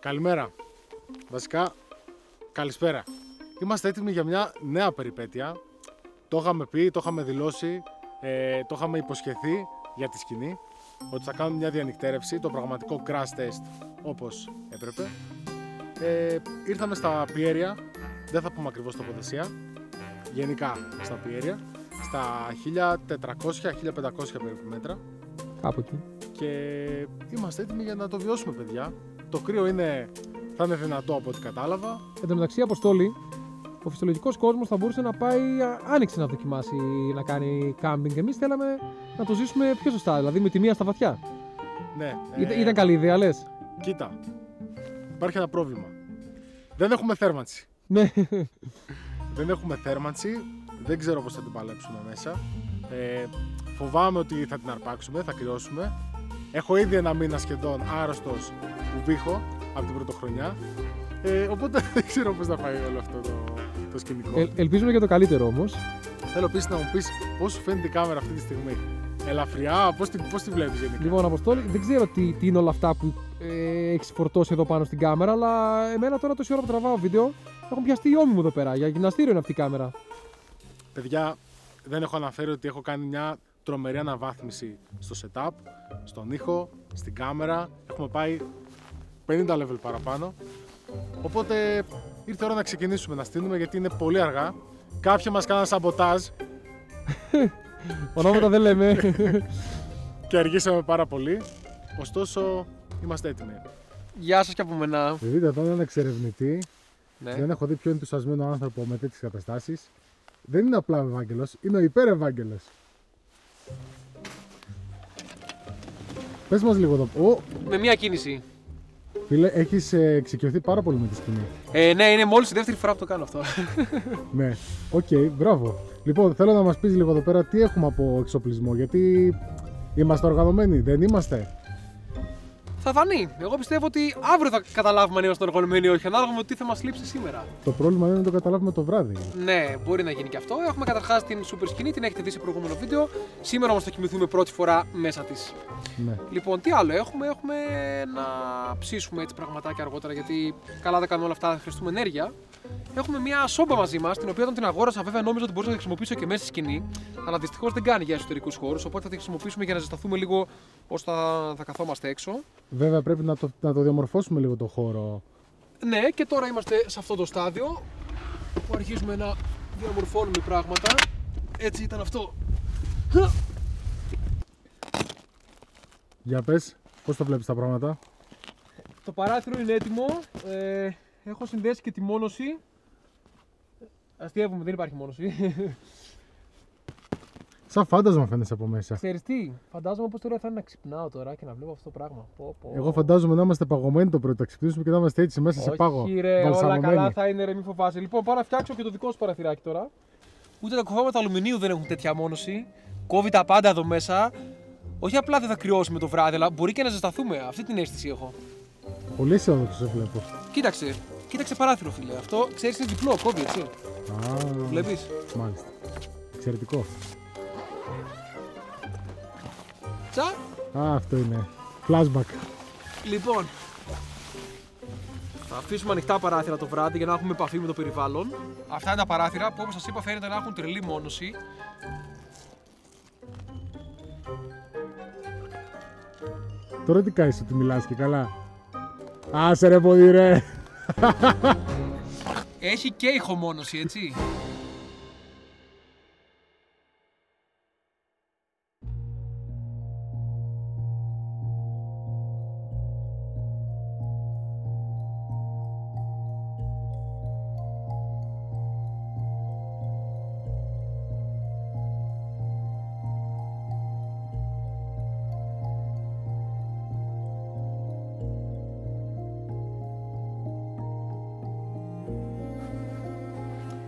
Καλημέρα. Βασικά, καλησπέρα. Είμαστε έτοιμοι για μια νέα περιπέτεια. Το είχαμε πει, το είχαμε δηλώσει, το είχαμε υποσχεθεί για τη σκηνή ότι θα κάνουμε μια διανυκτέρευση, το πραγματικό crash test όπως έπρεπε. Ήρθαμε στα Πιέρια, δεν θα πούμε ακριβώς τοποθεσία, γενικά στα Πιέρια, στα 1400-1500 περίπου μέτρα. Κάπου εκεί. Και είμαστε έτοιμοι για να το βιώσουμε, παιδιά. Το κρύο θα είναι δυνατό από ό,τι κατάλαβα. Εν τω μεταξύ, Αποστόλη, ο φυσιολογικός κόσμος θα μπορούσε να πάει άνοιξη να δοκιμάσει να κάνει κάμπινγκ. Εμείς θέλαμε να το ζήσουμε πιο σωστά, δηλαδή με τη μία στα βαθιά. Ναι. Ήταν καλή ιδέα, λες? Κοίτα, υπάρχει ένα πρόβλημα. Δεν έχουμε θέρμανση. Ναι. Δεν έχουμε θέρμανση, δεν ξέρω πώς θα την παλέψουμε μέσα. Φοβάμαι ότι θα την αρπάξουμε, θα κρυώσουμε. Έχω ήδη ένα μήνα σχεδόν άρρωστος που βήχω από την πρωτοχρονιά. Οπότε δεν ξέρω πώς θα πάει όλο αυτό το σκηνικό. Ελπίζουμε για το καλύτερο όμως. Θέλω επίσης να μου πεις πώς σου φαίνεται η κάμερα αυτή τη στιγμή. Ελαφριά, πώς τη βλέπεις γενικά? Λοιπόν, Αποστόλη, δεν ξέρω τι είναι όλα αυτά που έχεις φορτώσει εδώ πάνω στην κάμερα, αλλά εμένα τώρα τόση ώρα που τραβάω βίντεο έχουν πιαστεί οι ώμοι μου εδώ πέρα. Για γυμναστήριο είναι αυτή η κάμερα. Παιδιά, δεν έχω αναφέρει ότι έχω κάνει μια τρομερή αναβάθμιση στο setup, στον ήχο, στην κάμερα. Έχουμε πάει 50 level παραπάνω. Οπότε ήρθε ώρα να ξεκινήσουμε να στείλουμε, γιατί είναι πολύ αργά. Κάποιοι μας κάναν σαμποτάζ. Ονόματα δεν λέμε. Και αργήσαμε πάρα πολύ. Ωστόσο, είμαστε έτοιμοι. Γεια σας και από μένα. Δείτε εδώ έναν εξερευνητή. Ναι. Δεν έχω δει πιο ενθουσιασμένο άνθρωπο με τέτοιες καταστάσεις. Δεν είναι απλά ο Ευάγγελος, είναι ο υπερ-Ευάγγελος. Πες μας λίγο εδώ. Με μία κίνηση. Φίλε, έχεις εξοικειωθεί πάρα πολύ με τη σκηνή. Ναι, είναι μόλις η δεύτερη φορά που το κάνω αυτό. Ναι, οκ, μπράβο. Λοιπόν, θέλω να μας πεις λίγο εδώ πέρα τι έχουμε από εξοπλισμό, γιατί είμαστε οργανωμένοι, δεν είμαστε? Θα φανεί. Εγώ πιστεύω ότι αύριο θα καταλάβουμε αν είμαστε οργανωμένοι ή όχι, ανάλογα με το τι θα μας λείψει σήμερα. Το πρόβλημα είναι να το καταλάβουμε το βράδυ. Ναι, μπορεί να γίνει και αυτό. Έχουμε καταρχάς την super σκηνή, την έχετε δει σε προηγούμενο βίντεο. Σήμερα όμως θα κοιμηθούμε πρώτη φορά μέσα της. Ναι. Λοιπόν, τι άλλο έχουμε? Έχουμε να ψήσουμε έτσι πραγματάκια αργότερα, γιατί καλά δεν κάνουμε όλα αυτά, θα χρειαστούμε ενέργεια. Έχουμε μια σόμπα μαζί μας, την οποία όταν την αγόρασα βέβαια νόμιζα ότι μπορούσα να τη χρησιμοποιήσω και μέσα στη σκηνή. Αλλά δυστυχώς δεν κάνει για εσωτερικούς χώρους, οπότε θα τη χρησιμοποιήσουμε για να ζεσταθούμε λίγο ώστε θα καθόμαστε έξω. Βέβαια πρέπει να το διαμορφώσουμε λίγο το χώρο. Ναι, και τώρα είμαστε σε αυτό το στάδιο που αρχίζουμε να διαμορφώνουμε πράγματα. Έτσι ήταν αυτό. Για πες, πώς το βλέπεις τα πράγματα? Το παράθυρο είναι έτοιμο. Έχω συνδέσει και τη μόνωση. Αστείευομαι, δεν υπάρχει μόνωση. Σαν φάντασμα φαίνεσαι από μέσα. Ξέρεις τι, φαντάζομαι πως τώρα θα είναι να ξυπνάω τώρα και να βλέπω αυτό το πράγμα. Εγώ φαντάζομαι να είμαστε παγωμένοι το πρωί, θα ξυπνήσουμε και να είμαστε έτσι μέσα σε πάγο. Όχι ρε, όλα καλά θα είναι ρε, μη φοβάσαι. Λοιπόν, πάω να φτιάξω και το δικό σου παραθυράκι τώρα. Ούτε τα κοφώματα αλουμινίου δεν έχουν τέτοια μόνωση. Κόβει τα πάντα εδώ μέσα. Όχι απλά δεν θα κρυώσουμε το βράδυ, αλλά μπορεί και να ζεσταθούμε. Αυτή την αίσθηση έχω. Πολύ αισιόδοξο σε βλέπω. Κοίταξε παράθυρο, φίλε. Αυτό ξέρεις είναι διπλό, κόβει έτσι. Βλέπεις. Μάλιστα. Εξαιρετικό. Τσα. Αυτό είναι. Flashback. Λοιπόν, θα αφήσουμε ανοιχτά παράθυρα το βράδυ για να έχουμε επαφή με το περιβάλλον. Αυτά είναι τα παράθυρα που όπως σας είπα φαίνεται να έχουν τρελή μόνωση. Τώρα τι κάνεις ότι μιλάς και καλά? Άσε ρε πόδι ρε. Έχει και ηχομόνωση, έτσι.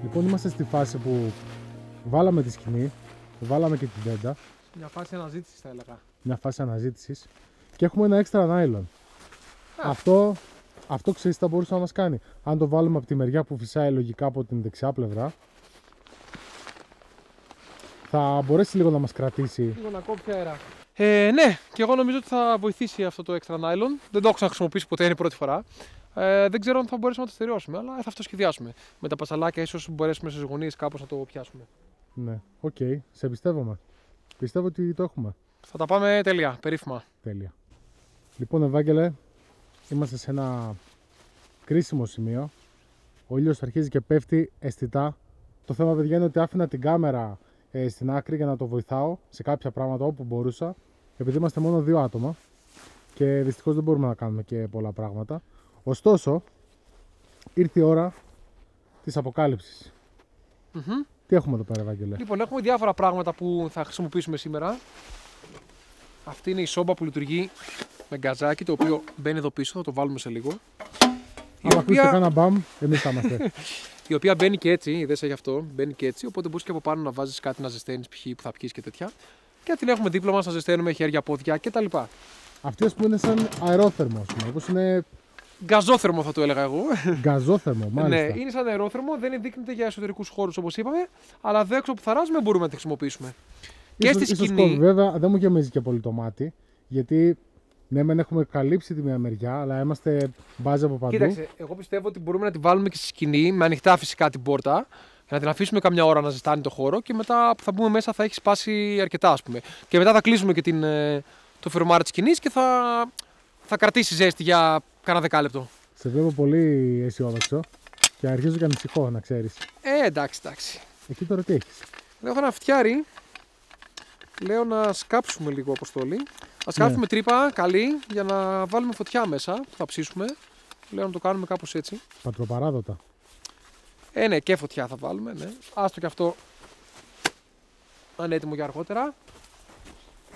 Λοιπόν, είμαστε στη φάση που βάλαμε τη σκηνή, βάλαμε και την τέντα. Μια φάση αναζήτησης θα έλεγα. Μια φάση αναζήτησης. Και έχουμε ένα έξτρα νάιλον. Αυτό ξέρεις τι θα μπορούσε να μας κάνει? Αν το βάλουμε από τη μεριά που φυσάει λογικά από την δεξιά πλευρά, θα μπορέσει λίγο να μας κρατήσει. Λίγο να κόψει αέρα. Ναι, και εγώ νομίζω ότι θα βοηθήσει αυτό το extra nylon. Δεν το έχω ξαναχρησιμοποιήσει ποτέ, είναι η πρώτη φορά. Δεν ξέρω αν θα μπορέσουμε να το στερεώσουμε, αλλά θα αυτοσχεδιάσουμε. Με τα πατσαλάκια, ίσως μπορέσουμε στις γωνίες κάπως να το πιάσουμε. Ναι, οκ, σε εμπιστεύομαι. Πιστεύω ότι το έχουμε. Θα τα πάμε τέλεια, περίφημα. Τέλεια. Λοιπόν, Ευάγγελε, είμαστε σε ένα κρίσιμο σημείο. Ο ήλιος αρχίζει και πέφτει αισθητά. Το θέμα, παιδιά, είναι ότι άφηνα την κάμερα στην άκρη για να το βοηθάω σε κάποια πράγματα όπου μπορούσα. Επειδή είμαστε μόνο 2 άτομα και δυστυχώς δεν μπορούμε να κάνουμε και πολλά πράγματα. Ωστόσο, ήρθε η ώρα της αποκάλυψης. Τι έχουμε εδώ πέρα, Ευάγγελε? Λοιπόν, έχουμε διάφορα πράγματα που θα χρησιμοποιήσουμε σήμερα. Αυτή είναι η σόμπα που λειτουργεί με γκαζάκι, το οποίο μπαίνει εδώ πίσω, θα το βάλουμε σε λίγο. Αν ακούσετε κάνα μπαμ, εμείς θα είμαστε. Η οποία μπαίνει και έτσι, είδες γι' αυτό, μπαίνει και έτσι, οπότε μπορείς και από πάνω να βάζεις κάτι να ζεσταίνεις, π.χ. που θα πιείς και τέτοια. Και την έχουμε δίπλα μας να ζεσταίνουμε χέρια, πόδια κτλ. Αυτή, ας πούμε, είναι σαν αερόθερμο, όπως είναι. Γκαζόθερμο θα το έλεγα εγώ. Γκαζόθερμο, μάλιστα. Ναι, είναι σαν αερόθερμο, δεν ενδείκνυται για εσωτερικούς χώρους όπως είπαμε, αλλά εδώ έξω που θαράζουμε μπορούμε να τη χρησιμοποιήσουμε. Και στη σκηνή. Βέβαια, δεν μου γεμίζει και πολύ το μάτι, γιατί ναι, μεν έχουμε καλύψει τη μία μεριά, αλλά είμαστε μπάζα από παντού. Κοίταξε, εγώ πιστεύω ότι μπορούμε να τη βάλουμε και στη σκηνή με ανοιχτά φυσικά την πόρτα, για να την αφήσουμε καμιά ώρα να ζεστάνει το χώρο και μετά που θα μπούμε μέσα θα έχει σπάσει αρκετά, ας πούμε. Και μετά θα κλείσουμε και το φερμάρι της σκηνής και θα κρατήσει ζέστη για κάνα δεκάλεπτο. Σε βλέπω πολύ αισιόδοξο και αρχίζω και ανησυχώ, να ξέρεις. Εντάξει. Εκεί τώρα τι έχεις? Εδώ έχω ένα φτιάρι. Λέω να σκάψουμε λίγο, Αποστόλη. Να σκάψουμε τρύπα καλή για να βάλουμε φωτιά μέσα που θα ψήσουμε. Λέω να το κάνουμε κάπως έτσι. Πατροπαράδοτα. Ναι, και φωτιά θα βάλουμε. Ναι. Άστο και αυτό να είναι έτοιμο για αργότερα.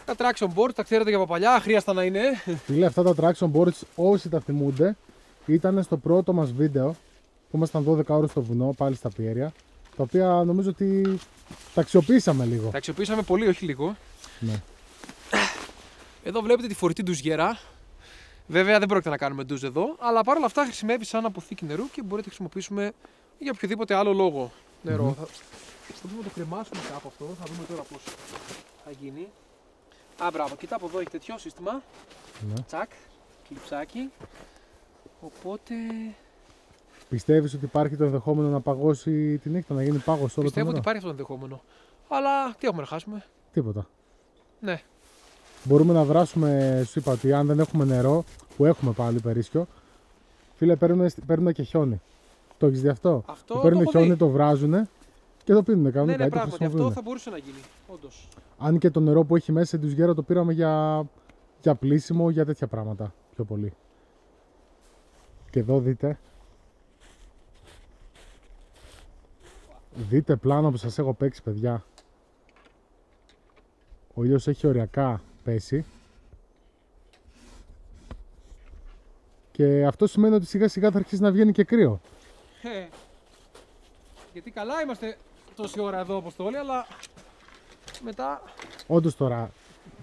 Τα traction boards, τα ξέρετε για από παλιά, αχρίαστα να είναι. Φίλε, αυτά τα traction boards, όσοι τα θυμούνται, ήταν στο πρώτο μας βίντεο που ήμασταν 12 ώρες στο βουνό, πάλι στα Πιέρια. Τα οποία νομίζω ότι τα αξιοποιήσαμε λίγο. Τα αξιοποιήσαμε πολύ, όχι λίγο. Ναι. Εδώ βλέπετε τη φορητή ντουζιέρα. Βέβαια δεν πρόκειται να κάνουμε ντουζ εδώ, αλλά παρόλα αυτά χρησιμεύει σαν αποθήκη νερού και μπορείτε να χρησιμοποιήσουμε για οποιοδήποτε άλλο λόγο νερό. Θα δούμε να το κρεμάσουμε κάπου αυτό, θα δούμε τώρα πώς θα γίνει. Μπράβο, κοίτα από εδώ έχει τέτοιο σύστημα. Ναι. Τσακ, κλειψάκι. Οπότε. Πιστεύεις ότι υπάρχει το ενδεχόμενο να παγώσει τη νύχτα, να γίνει πάγος όλο το νερό? Πιστεύω ότι υπάρχει αυτό το ενδεχόμενο. Αλλά τι έχουμε να χάσουμε? Τίποτα. Ναι. Μπορούμε να δράσουμε, σου είπα ότι αν δεν έχουμε νερό, που έχουμε πάλι περίσσιο, φίλε, παίρνουν και χιόνι. Το έχεις δει αυτό? Αυτό παίρνουν το χιόνι, δει. Το βράζουν και το πίνουν. Κάνουν Ναι, κάτι, πράγματι, αυτό θα μπορούσε να γίνει. Όντως. Αν και το νερό που έχει μέσα τους γέρα το πήραμε για πλήσιμο, για τέτοια πράγματα πιο πολύ. Και εδώ δείτε. Δείτε πλάνο που σας έχω παίξει, παιδιά. Ο ήλιος έχει οριακά πέσει. Και αυτό σημαίνει ότι σιγά σιγά θα αρχίσει να βγαίνει και κρύο. Γιατί καλά είμαστε τόση ώρα εδώ, Αποστόλη, αλλά μετά. Όντως τώρα,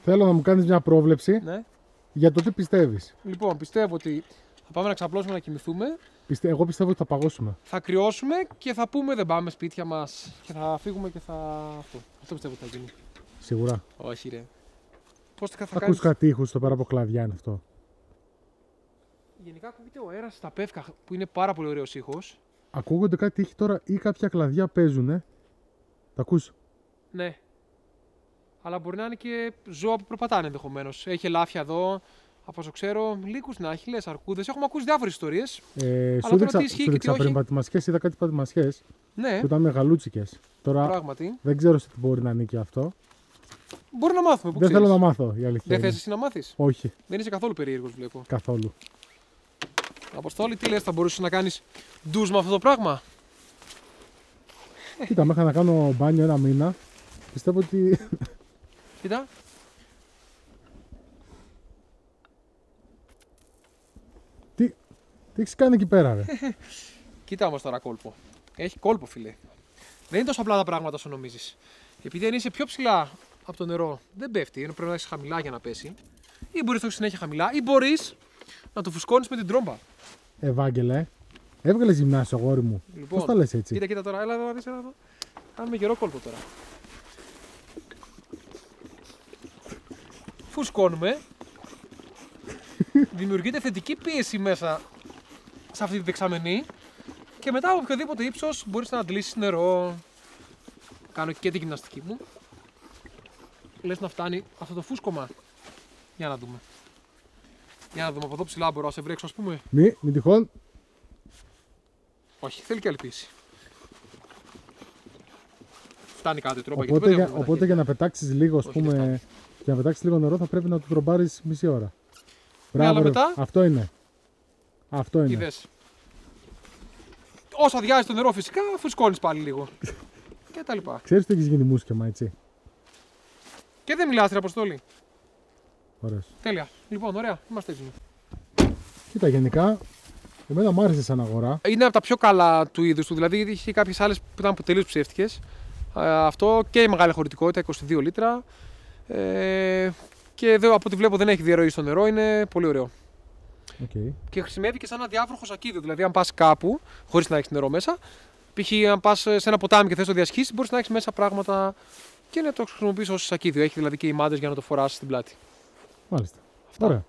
θέλω να μου κάνεις μια πρόβλεψη, Ναι. για το τι πιστεύεις. Λοιπόν, πιστεύω ότι θα πάμε να ξαπλώσουμε να κοιμηθούμε. Εγώ πιστεύω ότι θα παγώσουμε. Θα κρυώσουμε και θα πούμε δεν πάμε σπίτια μας. Και θα φύγουμε και θα. Αυτό πιστεύω ότι θα γίνει. Σίγουρα. Όχι, ρε. Πώς θα Ακούς κάνεις. κάτι ήχους στο πέρα από κλαδιά είναι αυτό? Γενικά ακούγεται ο αέρας στα πεύκα που είναι πάρα πολύ ωραίος ήχος. Ακούγονται κάτι ήχοι τώρα ή κάποια κλαδιά παίζουνε. Τα ακούς? Ναι. Αλλά μπορεί να είναι και ζώα που περπατάνε ενδεχομένως. Έχει ελάφια εδώ, από όσο ξέρω, λύκους να έχει, αρκούδες. Έχουμε ακούσει διάφορες ιστορίες. Σου τώρα τι ισχύει και τι δείξα όχι. πριν πατημασιές, είδα κάτι πατημασιές Ναι, που ήταν μεγαλούτσικες. Τώρα πράγματι. δεν ξέρω σε τι μπορεί να ανήκει αυτό. Μπορεί να μάθουμε. Που Δεν ξέρεις. θέλω να μάθω, η αλήθεια. Δεν είναι. θες εσύ να μάθεις. Όχι, Δεν είσαι καθόλου περίεργος, βλέπω. καθόλου. Αποστόλη, τι λες, θα μπορούσες να κάνεις ντουζ με αυτό το πράγμα? Κοίτα, μέχρι να κάνω μπάνιο ένα μήνα, πιστεύω ότι. Κοίτα. Τι έχεις κάνει εκεί πέρα, ρε? Κοίτα όμως τώρα κόλπο. Έχει κόλπο, φίλε. Δεν είναι τόσο απλά τα πράγματα όσο νομίζεις. Επειδή αν είσαι πιο ψηλά από το νερό, δεν πέφτει. Ενώ πρέπει να είσαι χαμηλά για να πέσει. Ή μπορείς να το συνέχεια χαμηλά, ή μπορείς να το φουσκώνεις με την τρόμπα. Ευάγγελε, έβγαλε γυμνάσιο, αγόρι μου. Λοιπόν, Πώς τα λες έτσι? Κοίτα τώρα, έλα εδώ, έλα εδώ. Κάνουμε γερό κόλπο τώρα. Φουσκώνουμε. Δημιουργείται θετική πίεση μέσα σε αυτή τη δεξαμενή και μετά από οποιοδήποτε ύψος μπορείς να αντλήσεις νερό. Κάνω και την γυμναστική μου. Λες να φτάνει αυτό το φούσκωμα. Για να δούμε. Για να δούμε από εδώ ψηλά μπορώ να σε βρέξω, ας πούμε. Μην τυχόν. Όχι, θέλει και άλλη πίεση. Φτάνει κάτι τρόπο. Οπότε για να πετάξεις λίγο, ας πούμε, για να πετάξεις λίγο νερό θα πρέπει να το τρομπάρεις μισή ώρα. Μπράβο, μετά. Αυτό είναι. Αυτό είναι. Είδες. Όσο αδειάζει το νερό φυσικά, φουσκώνεις πάλι λίγο. Και τα λοιπά. Ξέρεις ότι έχεις γίνει μουσκεμα, έτσι. Και δεν μιλάς, ρε Αποστόλη. Ωραίος. Τέλεια. Λοιπόν, ωραία. Είμαστε έτοιμοι. Κοίτα, γενικά, εμένα μου άρεσε σαν αγορά. Είναι από τα πιο καλά του είδους του. Δηλαδή, είχε κάποιες άλλες που ήταν τελείως ψεύτικες. Αυτό και η μεγάλη χωρητικότητα, 22 λίτρα. Και εδώ από ό,τι βλέπω δεν έχει διαρροή στο νερό, είναι πολύ ωραίο. Okay. Και χρησιμεύει και σαν ένα διάβροχο σακίδιο. Δηλαδή, αν πας κάπου χωρίς να έχεις νερό μέσα, π.χ. αν πας σε ένα ποτάμι και θες το διασχίσεις, μπορείς να έχεις μέσα πράγματα και να το χρησιμοποιήσεις ως σακίδιο. Έχει δηλαδή και οι μάντες για να το φοράσεις στην πλάτη. Μάλιστα. Ωραία.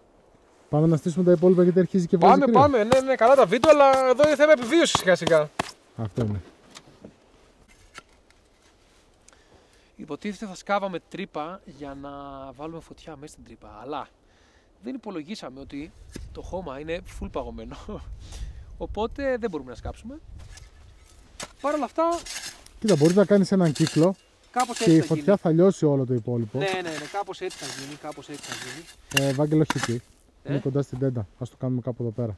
Πάμε να στήσουμε τα υπόλοιπα γιατί αρχίζει και βγάζει κρύο. Πάμε. Ναι, καλά τα βίντεο, αλλά εδώ είναι θέμα επιβίωση σιγά-σιγά. Αυτό είναι. Υποτίθεται θα σκάβαμε τρύπα για να βάλουμε φωτιά μέσα στην τρύπα. Αλλά δεν υπολογίσαμε ότι το χώμα είναι full παγωμένο. Οπότε δεν μπορούμε να σκάψουμε. Παρ' όλα αυτά. Κοίτα, μπορείς να κάνεις έναν κύκλο και η φωτιά θα λιώσει όλο το υπόλοιπο. Ναι, κάπως έτσι θα γίνει. Βάγγελο, όχι εκεί. Είναι κοντά στην τέντα. Ας το κάνουμε κάπου εδώ πέρα.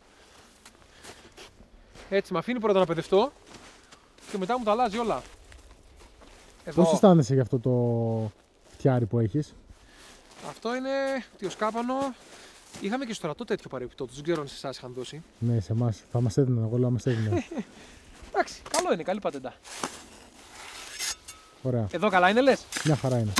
Έτσι, με αφήνει πρώτα να παιδευτώ και μετά μου τα αλλάζει όλα. Πώς αισθάνεσαι για αυτό το φτιάρι που έχεις? Αυτό είναι τυοσκάπανο. Είχαμε και στο στρατό τέτοιο παρεμπιπτόντως. Δεν ξέρω αν σε εσάς είχαν δώσει. Ναι, σε εμάς. Θα μας έδιναν, εγώ λέω μας έδιναν. Εντάξει, καλό είναι, καλή πατέντα. Ωραία. Εδώ καλά είναι, λες? Μια χαρά είναι.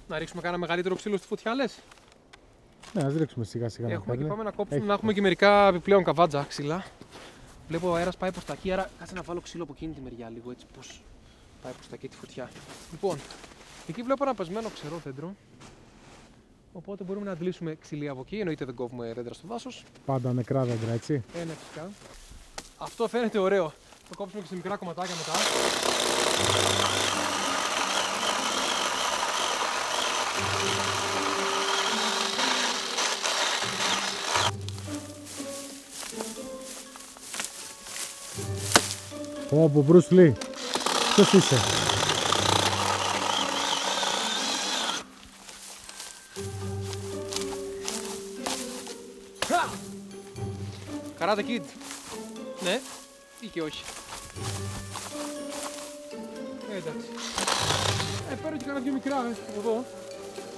Να ρίξουμε κάνα μεγαλύτερο ξύλο στη φωτιά, λες? Ναι, ας ρίξουμε σιγά σιγά. Έχουμε και πάμε να κόψουμε, να έχουμε και μερικά επιπλέον καβάτζα ξύλα. Βλέπω ο αέρας πάει προς τα εκεί, άρα κάτσε να βάλω ξύλο από εκείνη τη μεριά λίγο, έτσι πως πάει προς τα εκεί τη φωτιά. Λοιπόν, εκεί βλέπω ένα πεσμένο ξερό δέντρο. Οπότε μπορούμε να αντλήσουμε ξυλία από εκεί, εννοείται δεν κόβουμε δέντρα στο δάσος. Πάντα νεκρά δέντρα, έτσι. Ναι, φυσικά. Αυτό φαίνεται ωραίο. Το κόψουμε και σε μικρά κομματάκια μετά. Από Bruce Lee. Ποιος είσαι? Karate Kid. Ναι, ή και όχι. Εντάξει. Παίρνω και κάνα δυο μικρά από εδώ.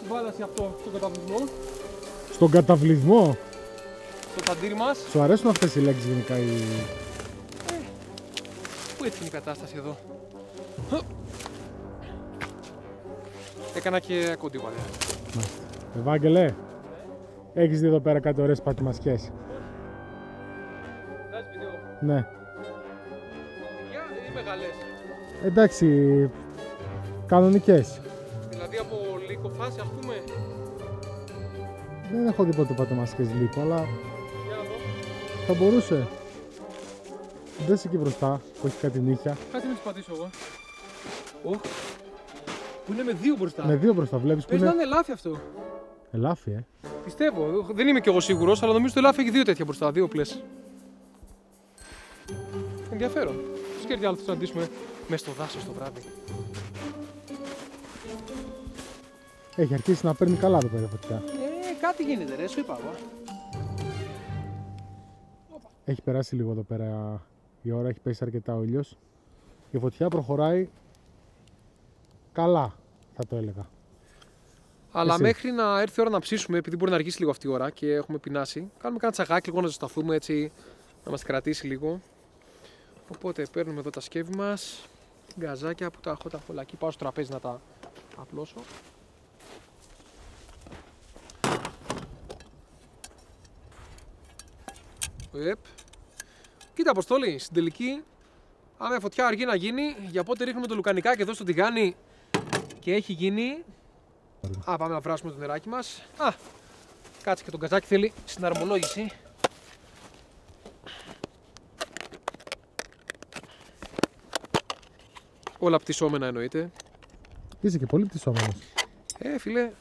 Βάλασε αυτό στον καταβλισμό. Στον καταβλισμό? Στο ταντήρι μας. Σου αρέσουν αυτές οι λέξεις γενικά οι... Πού έτσι είναι η κατάσταση εδώ? Έκανα και κοντή βαρέα. Ευάγγελε, έχεις δει εδώ πέρα κάτι ωραίες πατημασιές? Ναι. Ή μεγάλες? Εντάξει, κανονικές. Δηλαδή από λύκο φάση, ας πούμε. Δεν έχω δει ποτέ πατημασιές λύκο, αλλά Για να δω. θα μπορούσε. Δες εκεί μπροστά που έχει κάτι νύχια. Κάτσε να τις πατήσω εγώ. Που είναι με δύο μπροστά. Με δύο μπροστά, βλέπεις που Πες να είναι. είναι ελάφι αυτό. Ελάφι, Πιστεύω, δεν είμαι κι εγώ σίγουρος, αλλά νομίζω το ελάφι έχει δύο τέτοια μπροστά, δύο πλες. Ενδιαφέρον. Σκέφτεται άλλο θα το αντίσουμε μέσα στο δάσος το βράδυ. Έχει αρχίσει να παίρνει καλά το πέρα φωτιά. Κάτι γίνεται ρε, σου είπα εγώ. Έχει περάσει λίγο εδώ πέρα η ώρα, έχει πέσει αρκετά ο ήλιος. Η φωτιά προχωράει καλά, θα το έλεγα. Αλλά Εσύ. μέχρι να έρθει η ώρα να ψήσουμε, επειδή μπορεί να αργήσει λίγο αυτή η ώρα και έχουμε πεινάσει, κάνουμε κάνα τσαγάκι λίγο να ζεσταθούμε έτσι, να μας κρατήσει λίγο. Οπότε παίρνουμε εδώ τα σκεύη μας, γκαζάκια που τα έχω τα πολλά εκεί, πάω στο τραπέζι να τα απλώσω. Κοίτα Αποστόλη, στην τελική Άμα η φωτιά αργεί να γίνει, για πότε ρίχνουμε το λουκανικάκι εδώ στο τηγάνι και έχει γίνει. Πάμε να βράσουμε το νεράκι μας. Κάτσε και τον καζάκι θέλει συναρμολόγηση. Όλα πτυσσόμενα εννοείται. Είσαι και πολύ πτυσσόμενος. Φίλε,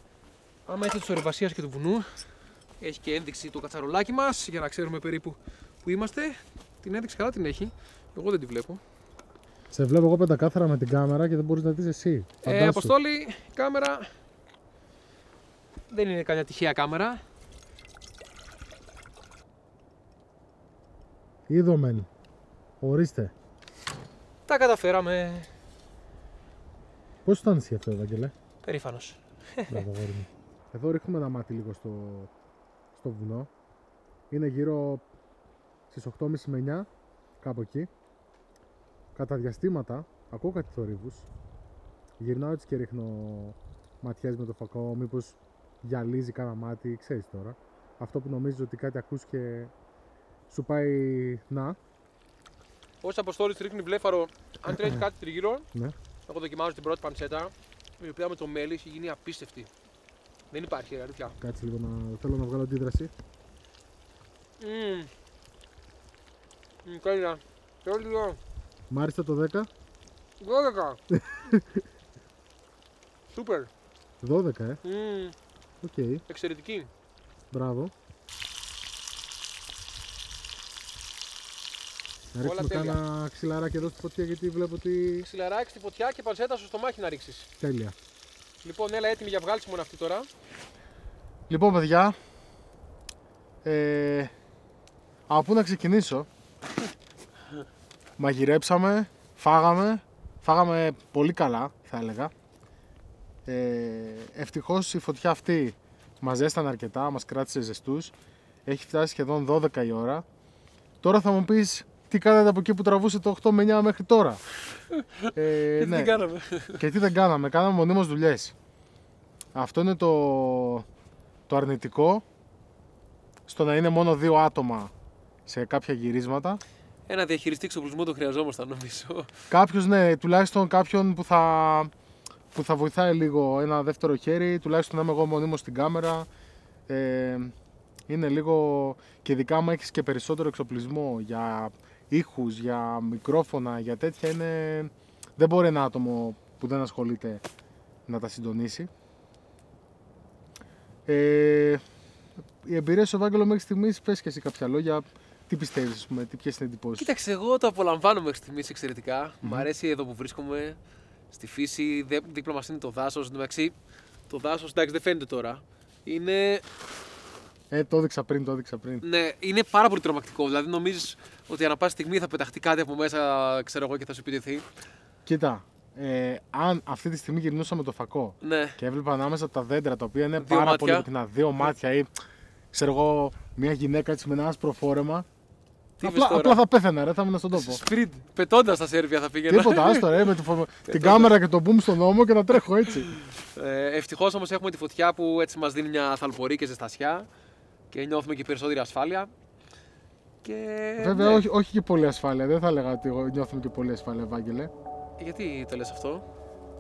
άμα έχετε της ορειβασίας και του βουνού, έχει και ένδειξη το κατσαρολάκι μας για να ξέρουμε περίπου που είμαστε. Την ένδειξη καλά την έχει. Εγώ δεν τη βλέπω. Σε βλέπω εγώ πεντακάθαρα με την κάμερα και δεν μπορείς να δεις εσύ. Αποστόλη, η κάμερα δεν είναι καμιά τυχαία κάμερα. Είδομεν. Ορίστε. Τα καταφέραμε. Πώς ήταν εσύ αυτό, Ευαγγελέ? Περήφανος. Μπράβο, αγόρι μου. Εδώ ρίχνουμε ένα μάτι λίγο στο βουνό. Είναι γύρω στις 8.30 με 9, κάπου εκεί. Κατά διαστήματα ακούω κάτι θορύβους. Γυρνάω έτσι και ρίχνω ματιές με το φακό, μήπως γυαλίζει κάνα μάτι, ξέρεις τώρα. Αυτό που νομίζεις ότι κάτι ακούς και σου πάει να. Ως Αποστόλης ρίχνει βλέφαρο, αν τρέχει κάτι τριγύρω, Ναι. εγώ δοκιμάζω την πρώτη παντσέτα, η οποία με το μέλι έχει γίνει απίστευτη. Δεν υπάρχει, αλήθεια. Κάτσε λίγο θέλω να βγάλω αντίδραση. Τέλεια. Τέλεια. Μ' άρεσε το 10. 12. Σούπερ. 12, Οκ. Εξαιρετική. Μπράβο. Να ρίξουμε τέλεια. κάνα ξυλαράκι εδώ στη φωτιά γιατί βλέπω ότι... Ξυλαράκι στη φωτιά και πανσέτα στο στομάχι να ρίξεις. Τέλεια. Λοιπόν, έλα έτοιμη για βγάλσιμο είναι αυτή τώρα. Λοιπόν, παιδιά, από πού να ξεκινήσω? Μαγειρέψαμε, φάγαμε πολύ καλά θα έλεγα. Ευτυχώς η φωτιά αυτή μας ζέστανε αρκετά, μας κράτησε ζεστούς. Έχει φτάσει σχεδόν 12 η ώρα. Τώρα θα μου πεις τι κάνατε από εκεί που τραβούσε το 8 με 9 μέχρι τώρα. Τι δεν κάναμε. Και τι δεν κάναμε, κάναμε μονίμως δουλειές. Αυτό είναι το αρνητικό στο να είναι μόνο 2 άτομα σε κάποια γυρίσματα. Ένα διαχειριστή εξοπλισμό το χρειαζόμασταν νομίζω. Κάποιος, ναι, τουλάχιστον κάποιον που θα βοηθάει λίγο, ένα δεύτερο χέρι, τουλάχιστον να είμαι εγώ μονίμως στην κάμερα. Είναι λίγο, και ειδικά άμα έχεις και περισσότερο εξοπλισμό για ήχους, για μικρόφωνα, για τέτοια, δεν μπορεί ένα άτομο που δεν ασχολείται να τα συντονίσει. Η εμπειρία σου, Ευάγγελο, μέχρι στιγμής, πες και εσύ κάποια λόγια. Τι πιστεύεις, ποιες είναι οι εντυπώσεις? Κοίταξε, εγώ το απολαμβάνω μέχρι στιγμής εξαιρετικά. Μ' αρέσει εδώ που βρίσκομαι, στη φύση, δίπλα μας είναι το δάσος. Εντάξει, το δάσος, εντάξει, δεν φαίνεται τώρα. Είναι... Το έδειξα πριν. Ναι, είναι πάρα πολύ τρομακτικό. Δηλαδή, νομίζεις ότι ανά πάση στιγμή θα πεταχτεί κάτι από μέσα, ξέρω εγώ, και θα σου επιτεθεί. Κοίτα, αν αυτή τη στιγμή γυρνούσαμε το φακό, Ναι. και έβλεπα ανάμεσα από τα δέντρα, τα οποία είναι Δύο πάρα μάτια. πολύ πυκνά, 2 μάτια ή ξέρω εγώ, μια γυναίκα έτσι με ένα άσπρο φόρεμα. Απλά θα πέθαινα, θα ήμουν στον τόπο. Σπριντ, πετώντας στα Σέρβια θα πήγαινα. Τίποτα, άστο με την κάμερα και το boom στον νόμο και να τρέχω έτσι. Ευτυχώς όμως έχουμε τη φωτιά που έτσι μας δίνει μια θαλπορή και ζεστασιά και νιώθουμε και περισσότερη ασφάλεια. Και... Βέβαια, ναι. όχι και πολύ ασφάλεια. Δεν θα έλεγα ότι νιώθουμε και πολύ ασφάλεια, Ευάγγελε. Γιατί το λες αυτό?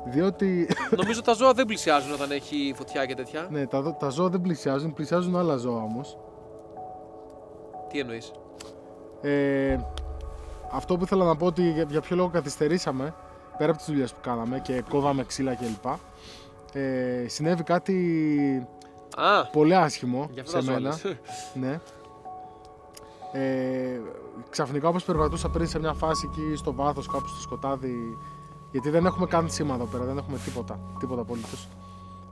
Διότι. Νομίζω τα ζώα δεν πλησιάζουν όταν έχει φωτιά και τέτοια. Ναι, τα ζώα δεν πλησιάζουν άλλα ζώα όμως. Τι εννοείς? Αυτό που ήθελα να πω ότι για ποιο λόγο καθυστερήσαμε, πέρα από τις δουλειές που κάναμε και κόβαμε ξύλα κλπ. Συνέβη κάτι πολύ άσχημο σε μένα. Ναι. Ξαφνικά, όπως περπατούσα πριν σε μια φάση εκεί στο βάθος, κάπου στο σκοτάδι, γιατί δεν έχουμε καν σήμα εδώ πέρα, δεν έχουμε τίποτα απολύτως.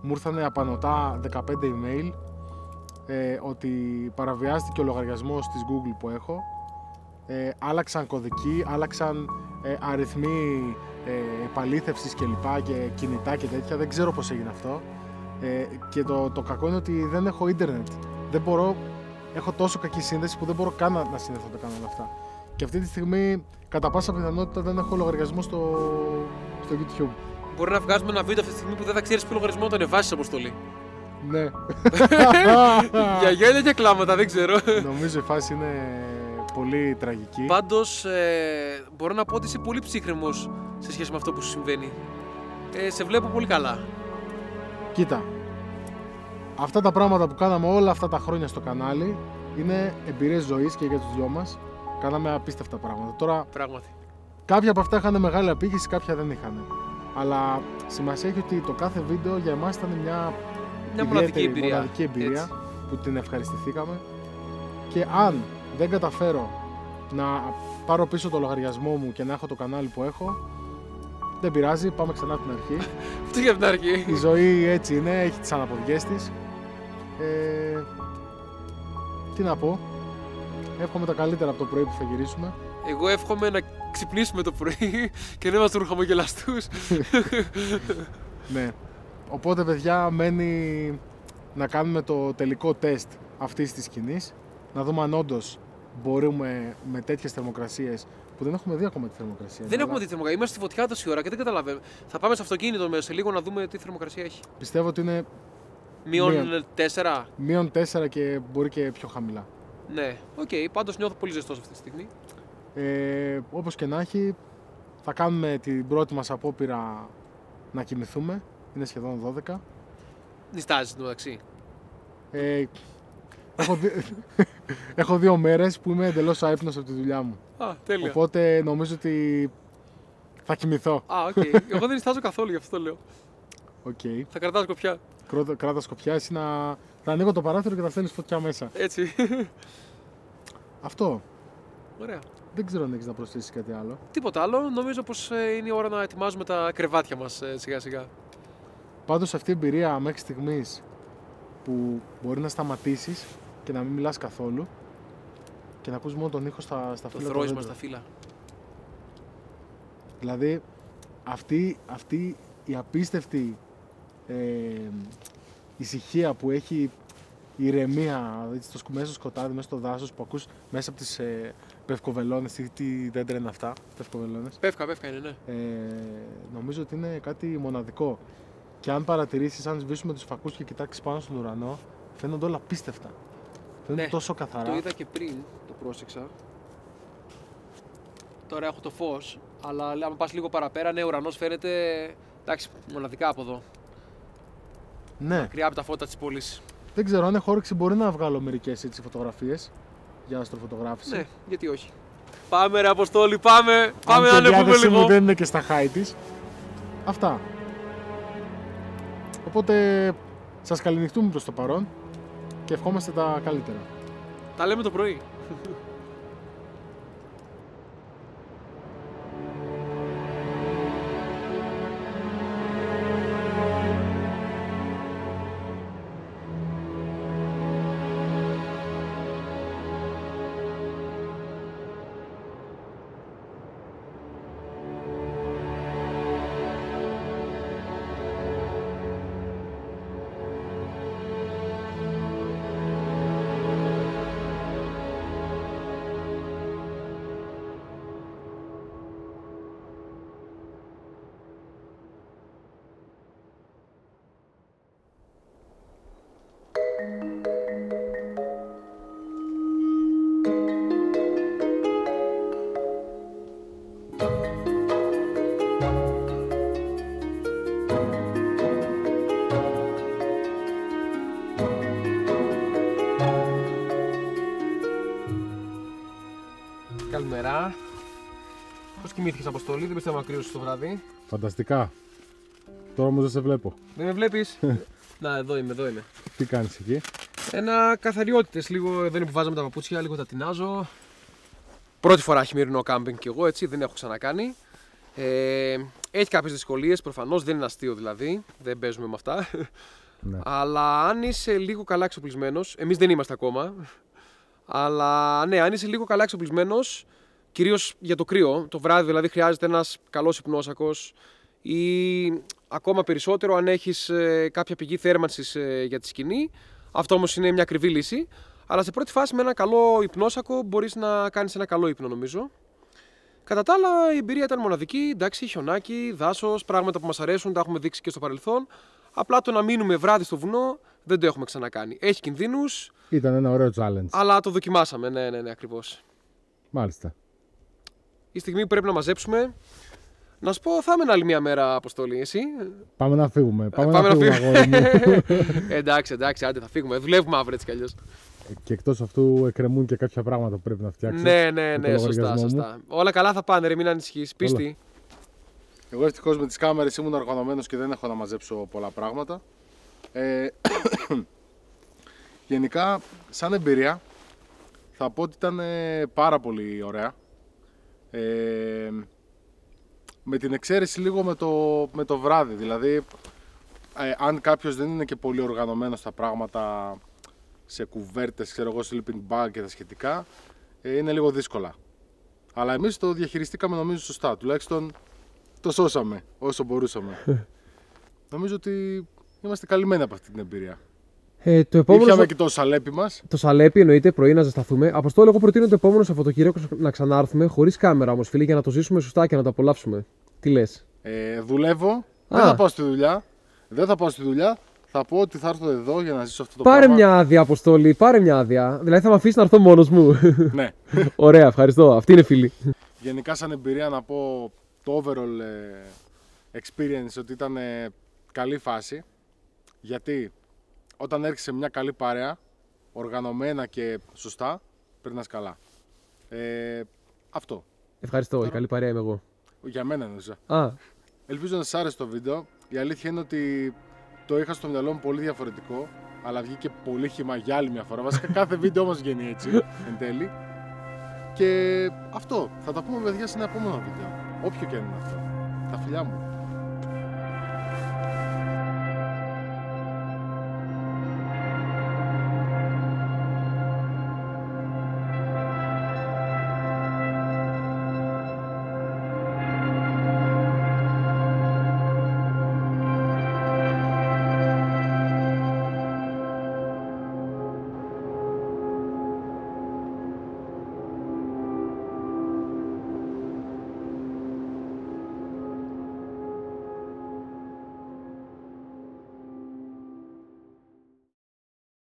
Μου ήρθανε απανωτά 15 email ότι παραβιάστηκε ο λογαριασμός της Google που έχω. Άλλαξαν κωδικοί, άλλαξαν αριθμοί επαλήθευσης και κινητά και τέτοια. Δεν ξέρω πώς έγινε αυτό. Και το κακό είναι ότι δεν έχω ίντερνετ. Δεν μπορώ, έχω τόσο κακή σύνδεση που δεν μπορώ καν να συνδεθώ να κάνω όλα αυτά. Και αυτή τη στιγμή, κατά πάσα πιθανότητα, δεν έχω λογαριασμό στο YouTube. Μπορεί να βγάζουμε ένα βίντεο αυτή τη στιγμή που δεν θα ξέρεις ποιο λογαριασμό να το ανεβάσεις, Αποστολή. Ναι. Για γέλια και κλάματα, δεν ξέρω. Νομίζω η φάση είναι πολύ τραγική. Πάντως, μπορώ να πω ότι είσαι πολύ ψύχρεμος σε σχέση με αυτό που σου συμβαίνει. Σε βλέπω πολύ καλά. Κοίτα, αυτά τα πράγματα που κάναμε όλα αυτά τα χρόνια στο κανάλι είναι εμπειρίες ζωής και για τους δυο μας. Κάναμε απίστευτα πράγματα. Τώρα, Πράγματι. κάποια από αυτά είχαν μεγάλη απήχηση, κάποια δεν είχαν. Αλλά σημασία έχει ότι το κάθε βίντεο για εμάς ήταν μια μοναδική ιδιαίτερη, εμπειρία. έτσι, που την ευχαριστηθήκαμε. Και αν δεν καταφέρω να πάρω πίσω το λογαριασμό μου και να έχω το κανάλι που έχω, δεν πειράζει, πάμε ξανά από την αρχή. Αυτό για την αρχή. Η ζωή έτσι είναι, έχει τις αναποδιές της. Τι να πω, εύχομαι τα καλύτερα από το πρωί που θα γυρίσουμε. Εγώ εύχομαι να ξυπνήσουμε το πρωί και να είμαστε χαμογελαστούς. Ναι. Οπότε, παιδιά, μένει να κάνουμε το τελικό τεστ αυτής της σκηνής. Να δούμε αν όντως μπορούμε με τέτοιες θερμοκρασίες, που δεν έχουμε δει ακόμα τη θερμοκρασία. Δεν έχουμε δει θερμοκρασία. Είμαστε στη φωτιά τόση ώρα και δεν καταλαβαίνουμε. Θα πάμε στο αυτοκίνητο σε λίγο να δούμε τι θερμοκρασία έχει. Πιστεύω ότι είναι Μείον 4. μείον 4 και μπορεί και πιο χαμηλά. Ναι, οκ, πάντως νιώθω πολύ ζεστός αυτή τη στιγμή. Όπως και να έχει, θα κάνουμε την πρώτη μας απόπειρα να κοιμηθούμε. Είναι σχεδόν 12. Νιστάζεις το μεταξύ. Έχω 2 μέρες που είμαι εντελώς άυπνος από τη δουλειά μου. Α, τέλεια. Οπότε νομίζω ότι θα κοιμηθώ. Α, οκ. Εγώ δεν νιστάζω καθόλου, γι' αυτό το λέω. Okay. Θα κρατάς κοπιά. Κράτα σκοπιά, εσύ θα ανοίγω το παράθυρο και θα στέλνεις φωτιά μέσα. Έτσι. Αυτό. Ωραία. Δεν ξέρω αν έχεις να προσθέσεις κάτι άλλο. Τίποτα άλλο. Νομίζω πως είναι η ώρα να ετοιμάζουμε τα κρεβάτια μας σιγά σιγά. Πάντως αυτή η εμπειρία μέχρι στιγμής που μπορεί να σταματήσεις και να μην μιλάς καθόλου και να ακούς μόνο τον ήχο στα Το φύλλα. θρόισμα στα φύλλα. Δηλαδή αυτή η απίστευτη ησυχία που έχει, η ηρεμία μέσα στο σκοτάδι, μέσα στο δάσος που ακούς μέσα από τις πευκοβελώνες, τι δέντρα είναι αυτά, πευκοβελώνες. Πεύκα είναι, ναι. Νομίζω ότι είναι κάτι μοναδικό. Και αν παρατηρήσεις, αν σβήσουμε τους φακούς και κοιτάξεις πάνω στον ουρανό, φαίνονται όλα απίστευτα. Φαίνονται τόσο καθαρά. Το είδα και πριν, το πρόσεξα. Τώρα έχω το φως, αλλά αν πας λίγο παραπέρα, ναι, ο ουρανός φαίνεται, εντάξει, μοναδικά από εδώ. Ναι. Μακριά από τα φώτα της πόλης. Δεν ξέρω, αν έχω όρεξη μπορεί να βγάλω μερικές έτσι φωτογραφίες για αστροφωτογράφηση. Ναι, γιατί όχι. Πάμε ρε Αποστόλη, πάμε να ανεβούμε λίγο. Μου δεν είναι και στα high της. Αυτά. Οπότε σας καληνυχτούμε προς το παρόν και ευχόμαστε τα καλύτερα. Τα λέμε το πρωί. Καλημέρα. Πώς κοιμήθηκες, Αποστόλη, δεν πιστεύω να κρύωσες το βράδυ. Φανταστικά. Τώρα όμως δεν σε βλέπω. Δεν με βλέπεις? Να, εδώ είμαι. Τι κάνεις εκεί? Ένα καθαριότητες, λίγο εδώ είναι που βάζαμε τα παπούτσια, λίγο τα τεινάζω. Πρώτη φορά χειμερινό κάμπινγκ κι εγώ, έτσι, δεν έχω ξανακάνει. Έχει κάποιες δυσκολίες, προφανώς, δεν είναι αστείο δηλαδή, δεν παίζουμε με αυτά. Ναι. Αλλά αν είσαι λίγο καλά εξοπλισμένος, εμείς δεν είμαστε ακόμα, αλλά ναι, αν είσαι λίγο καλά εξοπλισμένος, κυρίως για το κρύο, το βράδυ δηλαδή χρειάζεται ένας καλός υπνόσακος ή ακόμα περισσότερο αν έχεις κάποια πηγή θέρμανσης για τη σκηνή. Αυτό όμως είναι μια ακριβή λύση. Αλλά σε πρώτη φάση με ένα καλό υπνόσακο μπορείς να κάνεις ένα καλό ύπνο, νομίζω. Κατά τα άλλα, η εμπειρία ήταν μοναδική. Εντάξει, χιονάκι, δάσος, πράγματα που μας αρέσουν, τα έχουμε δείξει και στο παρελθόν. Απλά το να μείνουμε βράδυ στο βουνό δεν το έχουμε ξανακάνει. Έχει κινδύνους. Ήταν ένα ωραίο challenge. Αλλά το δοκιμάσαμε, ναι, ακριβώς. Μάλιστα. Η στιγμή που πρέπει να μαζέψουμε. Να σου πω, θα έμενα άλλη μια μέρα, Αποστόλη. Εσύ. Πάμε να φύγουμε. Πάμε να φύγουμε, αγόρι μου. Εντάξει, άντε θα φύγουμε. Δουλεύουμε αύριο έτσι κι αλλιώς. Και εκτός αυτού εκκρεμούν και κάποια πράγματα που πρέπει να φτιάξεις. Ναι, σωστά. Όλα καλά θα πάνε, ρε, μην ανησυχείς. Πίστη. Εγώ ευτυχώς με τις κάμερες ήμουν οργανωμένος και δεν έχω να μαζέψω πολλά πράγματα. Γενικά, σαν εμπειρία, θα πω ότι ήταν πάρα πολύ ωραία. Με την εξαίρεση λίγο με το βράδυ, δηλαδή αν κάποιος δεν είναι και πολύ οργανωμένος στα πράγματα, σε κουβέρτες, ξέρω εγώ, sleeping bag και τα σχετικά, είναι λίγο δύσκολα. Αλλά εμείς το διαχειριστήκαμε νομίζω σωστά, τουλάχιστον το σώσαμε όσο μπορούσαμε. Νομίζω ότι είμαστε καλυμμένοι από αυτή την εμπειρία. Το επόμενο... Ήπιαμε και το σαλέπι μας. Το σαλέπι εννοείται, πρωί να ζεσταθούμε. Αποστόλη, εγώ προτείνω το επόμενο Σαββατοκύριακο να ξανάρθουμε χωρίς κάμερα όμως, φίλοι, για να το ζήσουμε σωστά και να το απολαύσουμε. Τι λες? Δουλεύω. Δεν θα πάω στη δουλειά. Θα πω ότι θα έρθω εδώ για να ζήσω αυτό το πράγμα. Πάρε μια άδεια, Αποστόλη, πάρε μια άδεια. Δηλαδή θα με αφήσει να έρθω μόνος μου. Ναι. Ωραία, ευχαριστώ. Αυτή είναι φίλη. Γενικά, σαν εμπειρία, να πω το overall experience ότι ήταν καλή φάση. Γιατί όταν έρχεσαι σε μια καλή παρέα, οργανωμένα και σωστά, περνάς καλά. Αυτό. Ευχαριστώ, τώρα... η καλή παρέα είμαι εγώ. Για μένα εννοούσα. Ελπίζω να σας άρεσε το βίντεο. Η αλήθεια είναι ότι το είχα στο μυαλό μου πολύ διαφορετικό, αλλά βγήκε πολύ χυμά για άλλη μια φορά. Βασικά κάθε βίντεο όμως βγαίνει έτσι, εν τέλει. Και αυτό, θα τα πούμε παιδιά σε ένα επόμενο βίντεο. Όποιο και αν είναι αυτό. Τα φιλιά μου.